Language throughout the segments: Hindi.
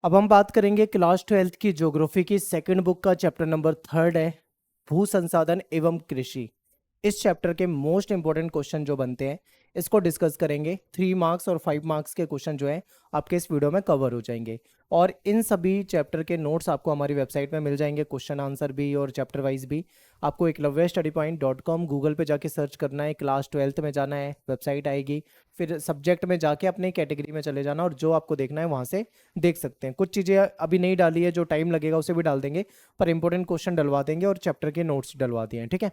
अब हम बात करेंगे क्लास 12th की ज्योग्राफी की सेकंड बुक का चैप्टर नंबर 3 है भू संसाधन एवं कृषि। इस चैप्टर के मोस्ट इंपॉर्टेंट क्वेश्चन जो बनते हैं इसको डिस्कस करेंगे। 3 मार्क्स और 5 मार्क्स के क्वेश्चन जो है आपके इस वीडियो में कवर हो जाएंगे और इन सभी चैप्टर के नोट्स आपको हमारी वेबसाइट में मिल जाएंगे, क्वेश्चन आंसर भी और चैप्टर वाइज भी। आपको eklavyastudypoint.com गूगल पे जाके सर्च करना है, क्लास 12th में जाना है, वेबसाइट आएगी, फिर सब्जेक्ट में जाके अपने कैटेगरी में चले जाना और जो आपको देखना है वहाँ से देख सकते हैं। कुछ चीज़ें अभी नहीं डाली है, जो टाइम लगेगा उसे भी डाल देंगे, पर इंपॉर्टेंट क्वेश्चन डलवा देंगे और चैप्टर के नोट्स डलवा दिए हैं। ठीक है,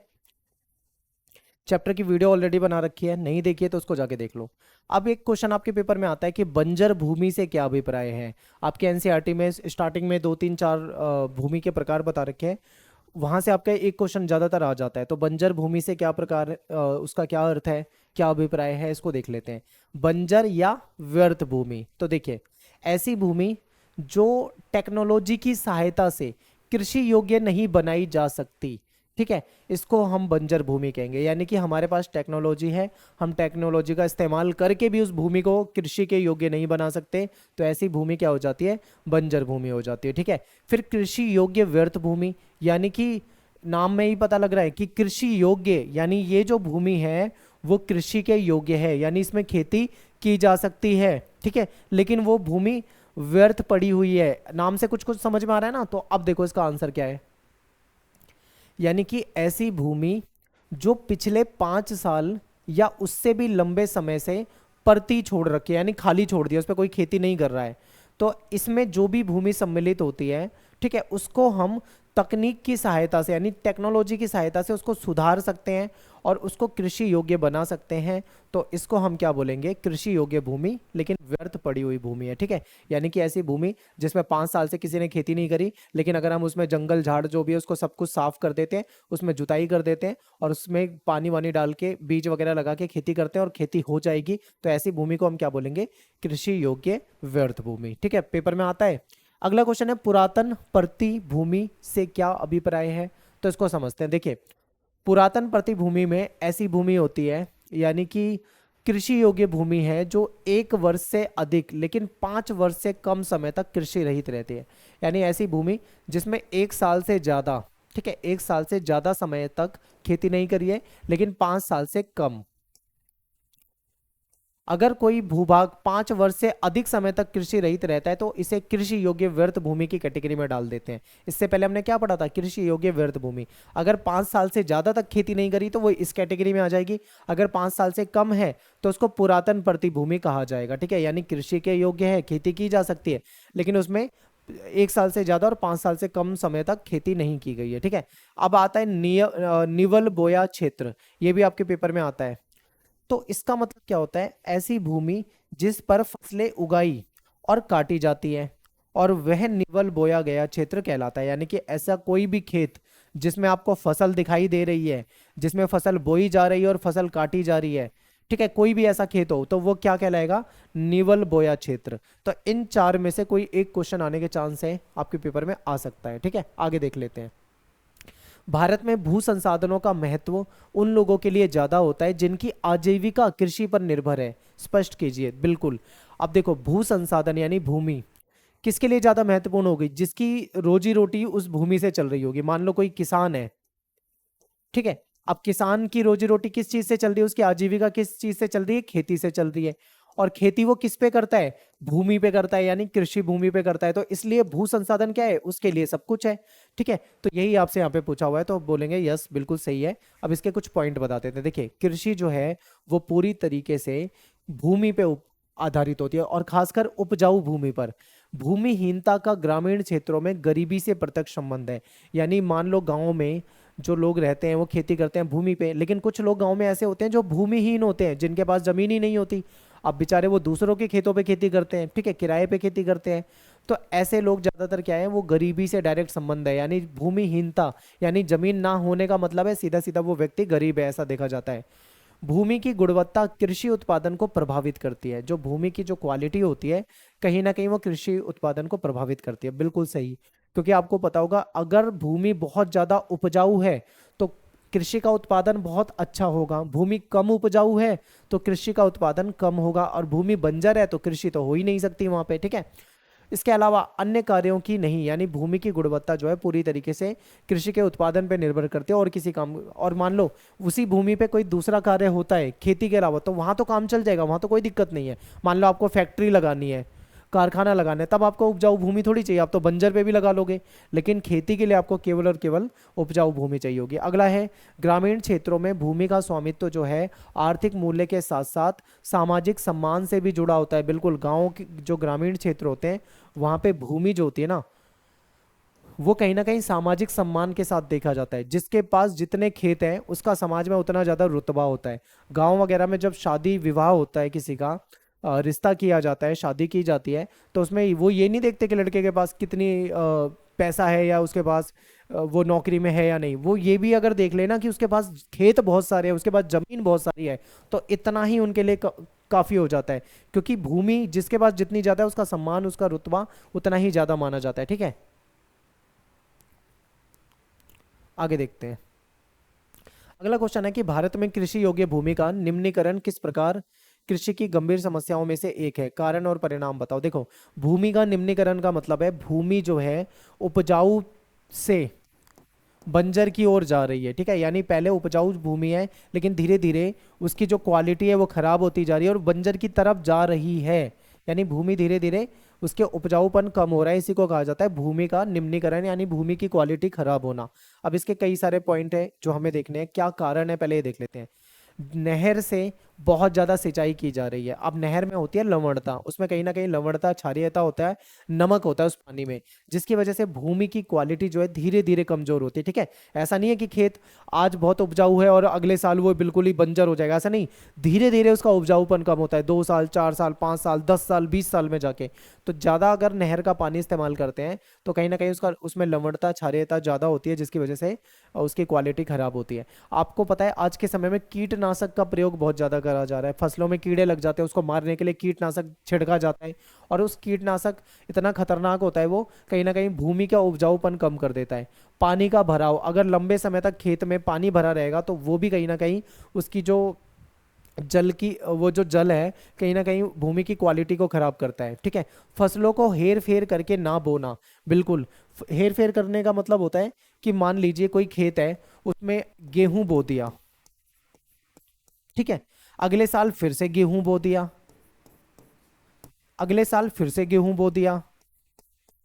चैप्टर की वीडियो ऑलरेडी बना रखी है, नहीं देखी है तो उसको जाके देख लो। अब एक क्वेश्चन आपके पेपर में आता है कि बंजर भूमि से क्या अभिप्राय है। आपके एनसीईआरटी में स्टार्टिंग में 2 3 4 भूमि के प्रकार बता रखे हैं, वहां से आपका एक क्वेश्चन ज्यादातर आ जाता है। तो बंजर भूमि से क्या प्रकार, उसका क्या अर्थ है, क्या अभिप्राय है, इसको देख लेते हैं। बंजर या व्यर्थ भूमि, तो देखिए ऐसी भूमि जो टेक्नोलॉजी की सहायता से कृषि योग्य नहीं बनाई जा सकती, ठीक है, इसको हम बंजर भूमि कहेंगे। यानी कि हमारे पास टेक्नोलॉजी है, हम टेक्नोलॉजी का इस्तेमाल करके भी उस भूमि को कृषि के योग्य नहीं बना सकते, तो ऐसी भूमि क्या हो जाती है, बंजर भूमि हो जाती है। ठीक है, फिर कृषि योग्य व्यर्थ भूमि, यानी कि नाम में ही पता लग रहा है कि कृषि योग्य, यानी ये जो भूमि है वो कृषि के योग्य है, यानी इसमें खेती की जा सकती है। ठीक है, लेकिन वो भूमि व्यर्थ पड़ी हुई है। नाम से कुछ कुछ समझ में आ रहा है ना। तो अब देखो इसका आंसर क्या है, यानी कि ऐसी भूमि जो पिछले 5 साल या उससे भी लंबे समय से परती छोड़ रखी है, यानी खाली छोड़ दिया, उस पर कोई खेती नहीं कर रहा है। तो इसमें जो भी भूमि सम्मिलित होती है, ठीक है, उसको हम तकनीक की सहायता से, यानी टेक्नोलॉजी की सहायता से उसको सुधार सकते हैं और उसको कृषि योग्य बना सकते हैं। तो इसको हम क्या बोलेंगे, कृषि योग्य भूमि, लेकिन व्यर्थ पड़ी हुई भूमि है। ठीक है, यानी कि ऐसी भूमि जिसमें 5 साल से किसी ने खेती नहीं करी, लेकिन अगर हम उसमें जंगल झाड़ जो भी है उसको सब कुछ साफ कर देते हैं, उसमें जुताई कर देते हैं और उसमें पानी वानी डाल के बीज वगैरह लगा के खेती करते हैं और खेती हो जाएगी, तो ऐसी भूमि को हम क्या बोलेंगे, कृषि योग्य व्यर्थ भूमि। ठीक है, पेपर में आता है। अगला क्वेश्चन है पुरातन प्रति भूमि से क्या अभिप्राय है, तो इसको समझते हैं। देखिए पुरातन प्रतिभूमि में ऐसी भूमि होती है, यानी कि कृषि योग्य भूमि है जो 1 वर्ष से अधिक लेकिन 5 वर्ष से कम समय तक कृषि रहित रहती है। यानी ऐसी भूमि जिसमें 1 साल से ज्यादा, ठीक है, 1 साल से ज्यादा समय तक खेती नहीं करी है, लेकिन 5 साल से कम। अगर कोई भूभाग 5 वर्ष से अधिक समय तक कृषि रहित रहता है तो इसे कृषि योग्य व्यर्थ भूमि की कैटेगरी में डाल देते हैं। इससे पहले हमने क्या पढ़ा था, कृषि योग्य व्यर्थ भूमि अगर 5 साल से ज्यादा तक खेती नहीं करी तो वो इस कैटेगरी में आ जाएगी। अगर 5 साल से कम है तो उसको पुरातन प्रतिभूमि कहा जाएगा। ठीक है, यानी कृषि के योग्य है, खेती की जा सकती है, लेकिन उसमें 1 साल से ज्यादा और 5 साल से कम समय तक खेती नहीं की गई है। ठीक है, अब आता है निवल बोया क्षेत्र, ये भी आपके पेपर में आता है। तो इसका मतलब क्या होता है, ऐसी भूमि जिस पर फसलें उगाई और काटी जाती है और वह निवल बोया गया क्षेत्र कहलाता है। यानी कि ऐसा कोई भी खेत जिसमें आपको फसल दिखाई दे रही है, जिसमें फसल बोई जा रही है और फसल काटी जा रही है, ठीक है, कोई भी ऐसा खेत हो तो वो क्या कहलाएगा, निवल बोया क्षेत्र। तो इन चार में से कोई एक क्वेश्चन आने के चांस है, आपके पेपर में आ सकता है। ठीक है, आगे देख लेते हैं। भारत में भू संसाधनों का महत्व उन लोगों के लिए ज्यादा होता है जिनकी आजीविका कृषि पर निर्भर है। स्पष्ट कीजिए। बिल्कुल, अब देखो भू संसाधन यानी भूमि किसके लिए ज्यादा महत्वपूर्ण होगी, जिसकी रोजी रोटी उस भूमि से चल रही होगी। मान लो कोई किसान है, ठीक है, अब किसान की रोजी रोटी किस चीज से चल रही है, उसकी आजीविका किस चीज से चल रही है, खेती से चल रही है। और खेती वो किस पे करता है, भूमि पे करता है, यानी कृषि भूमि पे करता है। तो इसलिए भू संसाधन क्या है, उसके लिए सब कुछ है। ठीक है, तो यही आपसे यहाँ पे पूछा हुआ है, तो बोलेंगे यस बिल्कुल सही है। अब इसके कुछ पॉइंट बताते थे। देखिए कृषि जो है वो पूरी तरीके से भूमि पे आधारित होती है और खासकर उपजाऊ भूमि पर। भूमिहीनता का ग्रामीण क्षेत्रों में गरीबी से प्रत्यक्ष संबंध है। यानी मान लो गांव में जो लोग रहते हैं वो खेती करते हैं भूमि पे, लेकिन कुछ लोग गांव में ऐसे होते हैं जो भूमिहीन होते हैं, जिनके पास जमीन ही नहीं होती। अब बेचारे वो दूसरों के खेतों पे खेती करते हैं, ठीक है, किराए पे खेती करते हैं। तो ऐसे लोग ज्यादातर क्या है, वो गरीबी से डायरेक्ट संबंध है। यानी भूमिहीनता यानी जमीन ना होने का मतलब है सीधा सीधा वो व्यक्ति गरीब है, ऐसा देखा जाता है। भूमि की गुणवत्ता कृषि उत्पादन को प्रभावित करती है। जो भूमि की जो क्वालिटी होती है कहीं ना कहीं वो कृषि उत्पादन को प्रभावित करती है। बिल्कुल सही, क्योंकि आपको पता होगा अगर भूमि बहुत ज्यादा उपजाऊ है तो कृषि का उत्पादन बहुत अच्छा होगा, भूमि कम उपजाऊ है तो कृषि का उत्पादन कम होगा, और भूमि बंजर है तो कृषि तो हो ही नहीं सकती वहां पे। ठीक है, इसके अलावा अन्य कार्यों की नहीं, यानी भूमि की गुणवत्ता जो है पूरी तरीके से कृषि के उत्पादन पे निर्भर करती है और किसी काम, और मान लो उसी भूमि पे कोई दूसरा कार्य होता है खेती के अलावा, तो वहां तो काम चल जाएगा, वहां तो कोई दिक्कत नहीं है। मान लो आपको फैक्ट्री लगानी है, कारखाना लगाना है, तब आपको उपजाऊ भूमि थोड़ी चाहिए, आप तो बंजर पे भी लगा लोगे, लेकिन खेती के लिए आपको केवल और केवल उपजाऊ भूमि चाहिए होगी। अगला है, ग्रामीण क्षेत्रों में भूमि का स्वामित्व जो है आर्थिक मूल्य के साथ साथ सामाजिक सम्मान से भी जुड़ा होता है। बिल्कुल, गाँव के जो ग्रामीण क्षेत्र होते हैं वहाँ पे भूमि जो होती है ना, वो कहीं ना कहीं सामाजिक सम्मान के साथ देखा जाता है। जिसके पास जितने खेत हैं उसका समाज में उतना ज्यादा रुतबा होता है। गांव वगैरह में जब शादी विवाह होता है, किसी का रिश्ता किया जाता है, शादी की जाती है, तो उसमें वो ये नहीं देखते कि लड़के के पास कितनी पैसा है या उसके पास वो नौकरी में है या नहीं। वो ये भी अगर देख लेना कि उसके पास खेत बहुत सारे हैं, उसके पास जमीन बहुत सारी है, तो इतना ही उनके लिए काफी हो जाता है। क्योंकि भूमि जिसके पास जितनी ज्यादा है उसका सम्मान, उसका रुतबा उतना ही ज्यादा माना जाता है। ठीक है, आगे देखते हैं। अगला क्वेश्चन है कि भारत में कृषि योग्य भूमि का निम्नीकरण किस प्रकार कृषि की गंभीर समस्याओं में से एक है, कारण और परिणाम बताओ। देखो, भूमि का निम्नीकरण का मतलब है भूमि जो है उपजाऊ से बंजर की ओर जा रही है। ठीक है, यानी पहले उपजाऊ भूमि है लेकिन धीरे धीरे उसकी जो क्वालिटी है वो खराब होती जा रही है और बंजर की तरफ जा रही है। यानी भूमि धीरे धीरे उसके उपजाऊपन कम हो रहा है, इसी को कहा जाता है भूमि का निम्नीकरण, यानी भूमि की क्वालिटी खराब होना। अब इसके कई सारे पॉइंट है जो हमें देखने हैं, क्या कारण है पहले ये देख लेते हैं। नहर से बहुत ज्यादा सिंचाई की जा रही है। अब नहर में होती है लवणता, उसमें कहीं ना कहीं लवणता क्षारीयता होता है, नमक होता है उस पानी में, जिसकी वजह से भूमि की क्वालिटी जो है धीरे धीरे कमजोर होती है। ठीक है, ऐसा नहीं है कि खेत आज बहुत उपजाऊ है और अगले साल वो बिल्कुल ही बंजर हो जाएगा, ऐसा नहीं। धीरे धीरे उसका उपजाऊपन कम होता है, 2 साल 4 साल 5 साल 10 साल 20 साल में जाके। तो ज्यादा अगर नहर का पानी इस्तेमाल करते हैं तो कहीं ना कहीं उसका उसमें लवणता क्षारीयता ज्यादा होती है, जिसकी वजह से उसकी क्वालिटी खराब होती है। आपको पता है आज के समय में कीटनाशक का प्रयोग बहुत ज्यादा करा जा रहा है, फसलों में कीड़े लग जाते हैं, उसको मारने के लिए कीटनाशक छिड़का जाता है, और उस कीटनाशक इतना खतरनाक होता है वो कहीं ना कहीं भूमि का उपजाऊपन कम कर देता है। पानी का भराव, अगर लंबे समय तक खेत में पानी भरा रहेगा तो वो भी कहीं ना कहीं उसकी जो जल की वो जो जल है कहीं ना कहीं भूमि की क्वालिटी को खराब करता है। ठीक है, फसलों को हेर फेर करके ना बोना। बिल्कुल, हेर फेर करने का मतलब होता है कि मान लीजिए कोई खेत है, उसमें गेहूं बो दिया, ठीक है, अगले साल फिर से गेहूं बो दिया, अगले साल फिर से गेहूं बो दिया,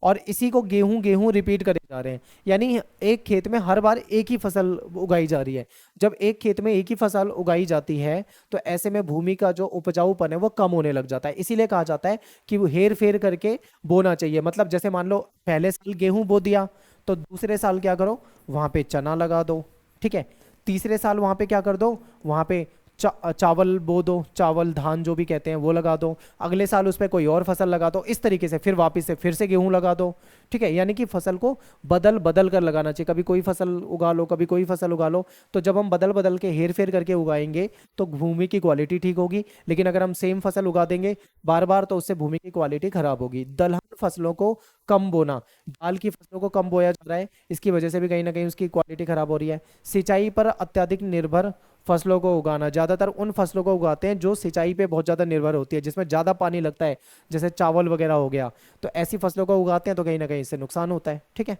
और इसी को गेहूं गेहूं रिपीट करे जा रहे हैं। यानी एक खेत में हर बार एक ही फसल उगाई जा रही है। जब एक खेत में एक ही फसल उगाई जाती है तो ऐसे में भूमि का जो उपजाऊपन है वो कम होने लग जाता है। इसीलिए कहा जाता है कि वो हेर फेर करके बोना चाहिए। मतलब जैसे मान लो पहले साल गेहूं बो दिया, तो दूसरे साल क्या करो, वहां पे चना लगा दो। ठीक है, तीसरे साल वहां पे क्या कर दो, वहां पे चावल बो दो, चावल धान जो भी कहते हैं वो लगा दो, अगले साल उस पर कोई और फसल लगा दो, इस तरीके से फिर वापस से फिर से गेहूं लगा दो। ठीक है, यानी कि फसल को बदल बदल कर लगाना चाहिए, कभी कोई फसल उगा लो कभी कोई फसल उगा लो। तो जब हम बदल बदल के हेर फेर करके उगाएंगे तो भूमि की क्वालिटी ठीक होगी। लेकिन अगर हम सेम फसल उगा देंगे बार बार तो उससे भूमि की क्वालिटी खराब होगी। दलहन फसलों को कम बोना, दाल की फसलों को कम बोया जा रहा है, इसकी वजह से भी कहीं ना कहीं उसकी क्वालिटी खराब हो रही है। सिंचाई पर अत्यधिक निर्भर फसलों को उगाना, ज्यादातर उन फसलों को उगाते हैं जो सिंचाई पे बहुत ज्यादा निर्भर होती है, जिसमें ज्यादा पानी लगता है, जैसे चावल वगैरह हो गया। तो ऐसी फसलों को उगाते हैं तो कहीं ना कहीं इससे नुकसान होता है। ठीक है,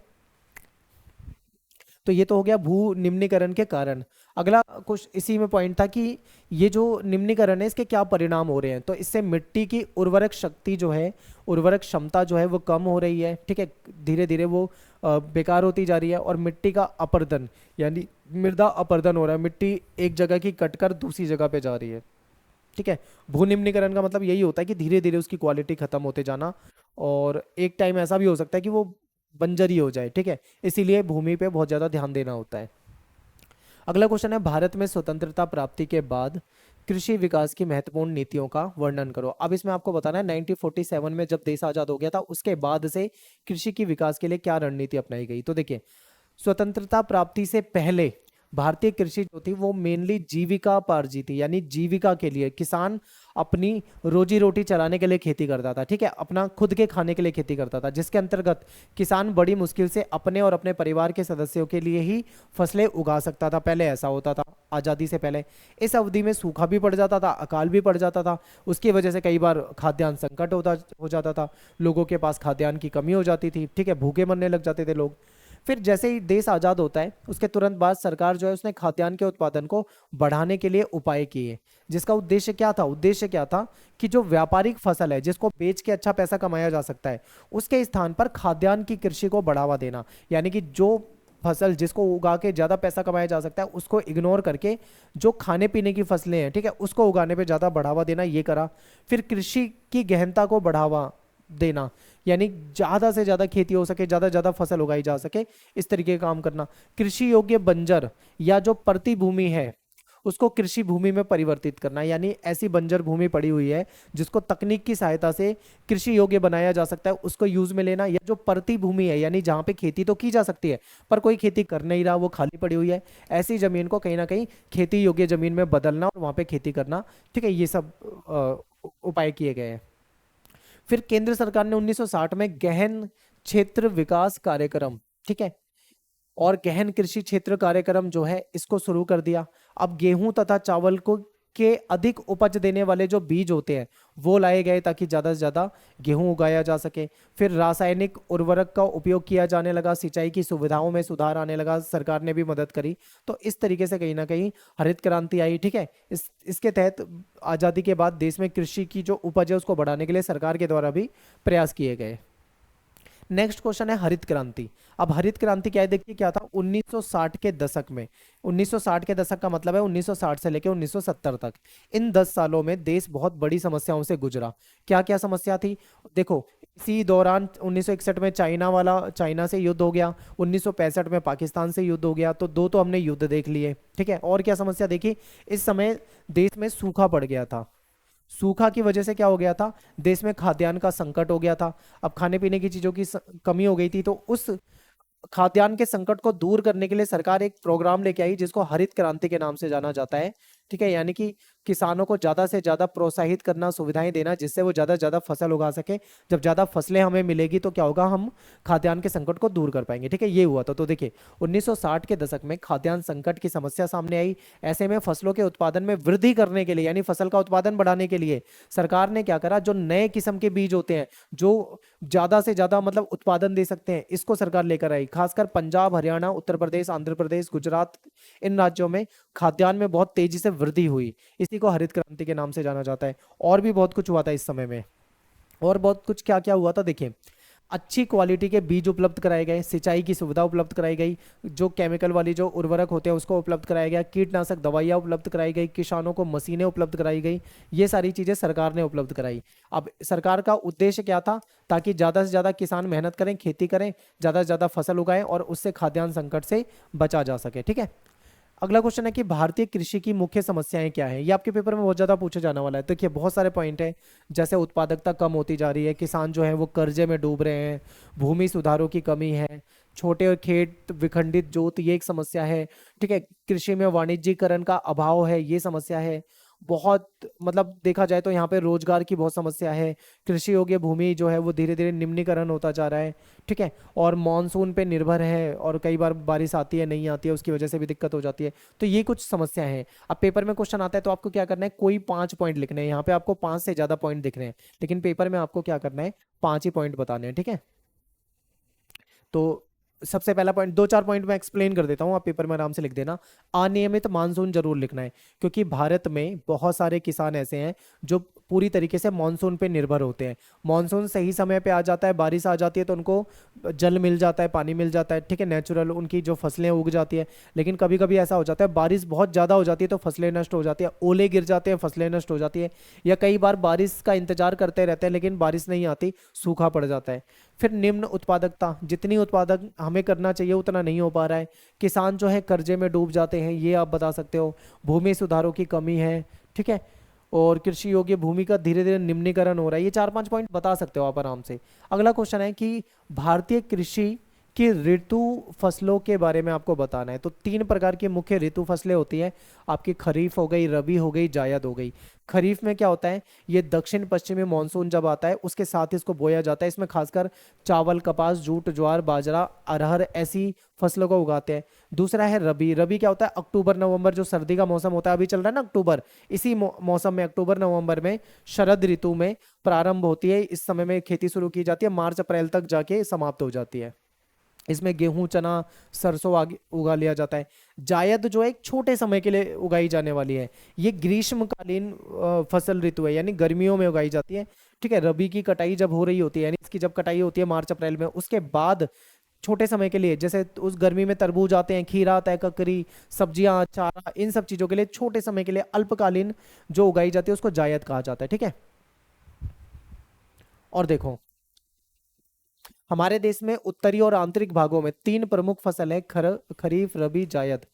तो ये तो हो गया भू निम्नीकरण के कारण। अगला कुछ इसी में पॉइंट था कि ये जो निम्नीकरण है इसके क्या परिणाम हो रहे हैं। तो इससे मिट्टी की उर्वरक शक्ति जो है, उर्वरक क्षमता जो है वो कम हो रही है। ठीक है, धीरे धीरे वो बेकार होती जा रही है। और मिट्टी का अपरदन, यानी मृदा अपरदन हो रहा है, मिट्टी एक जगह की कटकर दूसरी जगह पे जा रही है। ठीक है, भू निम्नीकरण का मतलब यही होता है कि धीरे धीरे उसकी क्वालिटी खत्म होते जाना, और एक टाइम ऐसा भी हो सकता है कि वो बंजर ही हो जाए। ठीक है, इसीलिए भूमि पे बहुत ज्यादा ध्यान देना होता है। अगला क्वेश्चन है, भारत में स्वतंत्रता प्राप्ति के बाद कृषि विकास की महत्वपूर्ण नीतियों का वर्णन करो। अब इसमें आपको बताना है 1947 में जब देश आजाद हो गया था उसके बाद से कृषि की विकास के लिए क्या रणनीति अपनाई गई। तो देखिए, स्वतंत्रता प्राप्ति से पहले भारतीय कृषि जो थी वो मेनली जीविका पार्जी थी, यानी जीविका के लिए किसान अपनी रोजी रोटी चलाने के लिए खेती करता था, ठीक है, अपना खुद के खाने के लिए खेती करता था, जिसके अंतर्गत किसान बड़ी मुश्किल से अपने और अपने परिवार के सदस्यों के लिए ही फसलें उगा सकता था। पहले ऐसा होता था आज़ादी से पहले। इस अवधि में सूखा भी पड़ जाता था, अकाल भी पड़ जाता था, उसकी वजह से कई बार खाद्यान्न संकट हो जाता था, लोगों के पास खाद्यान्न की कमी हो जाती थी, ठीक है, भूखे मरने लग जाते थे लोग। फिर जैसे ही देश आज़ाद होता है उसके तुरंत बाद सरकार जो है उसने खाद्यान्न के उत्पादन को बढ़ाने के लिए उपाय किए, जिसका उद्देश्य क्या था? उद्देश्य क्या था कि जो व्यापारिक फसल है जिसको बेच के अच्छा पैसा कमाया जा सकता है, उसके स्थान पर खाद्यान्न की कृषि को बढ़ावा देना, यानी कि जो फसल जिसको उगा के ज़्यादा पैसा कमाया जा सकता है उसको इग्नोर करके जो खाने पीने की फसलें हैं, ठीक है, उसको उगाने पे ज़्यादा बढ़ावा देना, ये करा। फिर कृषि की गहनता को बढ़ावा देना, यानी ज़्यादा से ज़्यादा खेती हो सके, ज़्यादा ज़्यादा फसल उगाई जा सके, इस तरीके का काम करना। कृषि योग्य बंजर या जो परती भूमि है उसको कृषि भूमि में परिवर्तित करना, यानी ऐसी बंजर भूमि पड़ी हुई है जिसको तकनीक की सहायता से कृषि योग्य बनाया जा सकता है, उसको यूज में लेना। या जो परती भूमि है, यानी जहाँ पे खेती तो की जा सकती है पर कोई खेती कर नहीं रहा, वो खाली पड़ी हुई है, ऐसी जमीन को कहीं ना कहीं खेती योग्य जमीन में बदलना और वहाँ पे खेती करना, ठीक है, ये सब उपाय किए गए हैं। फिर केंद्र सरकार ने 1960 में गहन क्षेत्र विकास कार्यक्रम, ठीक है, और गहन कृषि क्षेत्र कार्यक्रम जो है इसको शुरू कर दिया। अब गेहूं तथा चावल को के अधिक उपज देने वाले जो बीज होते हैं वो लाए गए ताकि ज़्यादा से ज़्यादा गेहूं उगाया जा सके। फिर रासायनिक उर्वरक का उपयोग किया जाने लगा, सिंचाई की सुविधाओं में सुधार आने लगा, सरकार ने भी मदद करी। तो इस तरीके से कहीं ना कहीं हरित क्रांति आई, ठीक है। इसके तहत आज़ादी के बाद देश में कृषि की जो उपज है उसको बढ़ाने के लिए सरकार के द्वारा भी प्रयास किए गए। नेक्स्ट क्वेश्चन है हरित क्रांति। अब हरित क्रांति क्या है, देखिए क्या था 1960 के दशक में। 1960 के दशक का मतलब है 1960 से लेकर 1970 तक। इन 10 सालों में देश बहुत बड़ी समस्याओं से गुजरा। क्या क्या समस्या थी देखो, इसी दौरान 1961 में चाइना से युद्ध हो गया, 1965 में पाकिस्तान से युद्ध हो गया, तो दो तो हमने युद्ध देख लिए, ठीक है। और क्या समस्या देखी, इस समय देश में सूखा पड़ गया था। सूखा की वजह से क्या हो गया था, देश में खाद्यान्न का संकट हो गया था। अब खाने पीने की चीजों की कमी हो गई थी, तो उस खाद्यान्न के संकट को दूर करने के लिए सरकार एक प्रोग्राम लेके आई जिसको हरित क्रांति के नाम से जाना जाता है, ठीक है। यानी कि किसानों को ज्यादा से ज्यादा प्रोत्साहित करना, सुविधाएं देना, जिससे वो ज्यादा से ज्यादा फसल उगा सके। जब ज्यादा फसलें हमें मिलेगी तो क्या होगा, हम खाद्यान्न के संकट को दूर कर पाएंगे, ठीक है। ये हुआ था। तो देखिए 1960 के दशक में खाद्यान्न संकट की समस्या सामने आई। ऐसे में फसलों के उत्पादन में वृद्धि करने के लिए, यानी फसल का उत्पादन बढ़ाने के लिए सरकार ने क्या करा, जो नए किस्म के बीज होते हैं जो ज्यादा से ज्यादा मतलब उत्पादन दे सकते हैं, इसको सरकार लेकर आई। खासकर पंजाब, हरियाणा, उत्तर प्रदेश, आंध्र प्रदेश, गुजरात, इन राज्यों में खाद्यान्न में बहुत तेजी से वृद्धि हुई। इसी को हरित क्रांति के नाम से जाना जाता है। और भी बहुत कुछ हुआ था इस समय में, और बहुत कुछ क्या क्या हुआ था देखिए। अच्छी क्वालिटी के बीज उपलब्ध कराए गए, सिंचाई की सुविधा उपलब्ध कराई गई, जो केमिकल वाली जो उर्वरक होते हैं उसको उपलब्ध कराया गया, कीटनाशक दवाइयाँ उपलब्ध कराई गई, किसानों को मशीनें उपलब्ध कराई गई। ये सारी चीज़ें सरकार ने उपलब्ध कराई। अब सरकार का उद्देश्य क्या था, ताकि ज़्यादा से ज़्यादा किसान मेहनत करें, खेती करें, ज़्यादा से ज़्यादा फसल उगाएं और उससे खाद्यान्न संकट से बचा जा सके, ठीक है। अगला क्वेश्चन है कि भारतीय कृषि की मुख्य समस्याएं क्या हैं। ये आपके पेपर में बहुत ज़्यादा पूछा जाने वाला है। देखिए बहुत सारे पॉइंट हैं, जैसे उत्पादकता कम होती जा रही है, किसान जो है वो कर्जे में डूब रहे हैं, भूमि सुधारों की कमी है, छोटे और खेत विखंडित जोत ये एक समस्या है, ठीक है। कृषि में वाणिज्यीकरण का अभाव है, ये समस्या है। बहुत मतलब देखा जाए तो यहाँ पे रोजगार की बहुत समस्या है। कृषि योग्य भूमि जो है वो धीरे धीरे निम्नीकरण होता जा रहा है, ठीक है। और मानसून पे निर्भर है, और कई बार बारिश आती है नहीं आती है, उसकी वजह से भी दिक्कत हो जाती है। तो ये कुछ समस्या है। अब पेपर में क्वेश्चन आता है तो आपको क्या करना है, कोई 5 पॉइंट लिखने हैं। यहाँ पे आपको 5 से ज्यादा पॉइंट दिख रहे हैं, लेकिन पेपर में आपको क्या करना है, 5 ही पॉइंट बताने हैं, ठीक है। तो सबसे पहला पॉइंट, 2-4 पॉइंट मैं एक्सप्लेन कर देता हूं, आप पेपर में आराम से लिख देना। अनियमित मानसून जरूर लिखना है, क्योंकि भारत में बहुत सारे किसान ऐसे हैं जो पूरी तरीके से मानसून पे निर्भर होते हैं। मानसून सही समय पे आ जाता है, बारिश आ जाती है तो उनको जल मिल जाता है, पानी मिल जाता है, ठीक है, नेचुरल उनकी जो फसलें उग जाती है। लेकिन कभी कभी ऐसा हो जाता है बारिश बहुत ज़्यादा हो जाती है तो फसलें नष्ट हो जाती है, ओले गिर जाते हैं, फसलें नष्ट हो जाती है। या कई बार बारिश का इंतजार करते रहते हैं लेकिन बारिश नहीं आती, सूखा पड़ जाता है। फिर निम्न उत्पादकता, जितनी उत्पादक हमें करना चाहिए उतना नहीं हो पा रहा है। किसान जो है कर्जे में डूब जाते हैं, ये आप बता सकते हो। भूमि सुधारों की कमी है, ठीक है। और कृषि योग्य भूमि का धीरे धीरे निम्नीकरण हो रहा है। ये 4-5 पॉइंट बता सकते हो आप आराम से। अगला क्वेश्चन है कि भारतीय कृषि कि ऋतु फसलों के बारे में आपको बताना है। तो 3 प्रकार की मुख्य ऋतु फसलें होती है आपकी, खरीफ हो गई, रबी हो गई, जायद हो गई। खरीफ में क्या होता है, ये दक्षिण पश्चिमी मानसून जब आता है उसके साथ ही इसको बोया जाता है। इसमें खासकर चावल, कपास, जूट, ज्वार, बाजरा, अरहर ऐसी फसलों को उगाते हैं। दूसरा है रबी। रबी क्या होता है, अक्टूबर नवंबर, जो सर्दी का मौसम होता है, अभी चल रहा है ना अक्टूबर, इसी मौसम में अक्टूबर नवंबर में शरद ऋतु में प्रारंभ होती है। इस समय में खेती शुरू की जाती है, मार्च अप्रैल तक जाके समाप्त हो जाती है। इसमें गेहूं, चना, सरसों आगे उगा लिया जाता है। जायद जो है एक छोटे समय के लिए उगाई जाने वाली है, ये ग्रीष्मकालीन फसल ऋतु है, यानी गर्मियों में उगाई जाती है। ठीक है, रबी की कटाई जब हो रही होती है, यानी इसकी जब कटाई होती है मार्च अप्रैल में, उसके बाद छोटे समय के लिए, जैसे उस गर्मी में तरबूज आते हैं, खीरा आता है, ककड़ी, सब्जियां, चारा, इन सब चीजों के लिए छोटे समय के लिए अल्पकालीन जो उगाई जाती है उसको जायद कहा जाता है। ठीक है, और देखो हमारे देश में उत्तरी और आंतरिक भागों में 3 प्रमुख फसल है, खरीफ, रबी, जायद।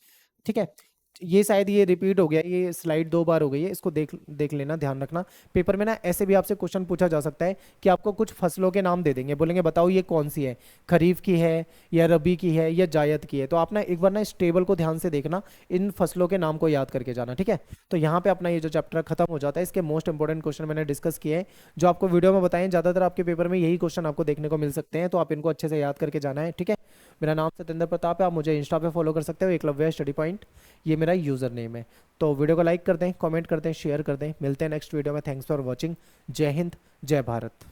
ठीक है, ये शायद ये रिपीट हो गया, ये स्लाइड 2 बार हो गई है, इसको देख देख लेना, ध्यान रखना। पेपर में ना ऐसे भी आपसे क्वेश्चन पूछा जा सकता है कि आपको कुछ फसलों के नाम दे देंगे, बोलेंगे बताओ ये कौन सी है, खरीफ की है या रबी की है या जायद की है। तो आप ना एक बार ना इस टेबल को ध्यान से देखना, इन फसलों के नाम को याद करके जाना। ठीक है, तो यहाँ पे अपना ये जो चैप्टर खत्म हो जाता है, इसके मोस्ट इंपॉर्टेंट क्वेश्चन मैंने डिस्कस किए हैं जो आपको वीडियो में बताएं। ज़्यादातर आपके पेपर में यही क्वेश्चन आपको देखने को मिल सकते हैं, तो आप इनको अच्छे से याद करके जाना है। ठीक है, मेरा नाम सत्येंद्र प्रताप है, आप मुझे इंस्टा पे फॉलो कर सकते हो, एकलव्य स्टडी पॉइंट, ये मेरा यूज़र नेम है। तो वीडियो को लाइक कर दें, कमेंट कर दें, शेयर कर दें। मिलते हैं नेक्स्ट वीडियो में। Thanks for watching. जय हिंद, जय भारत।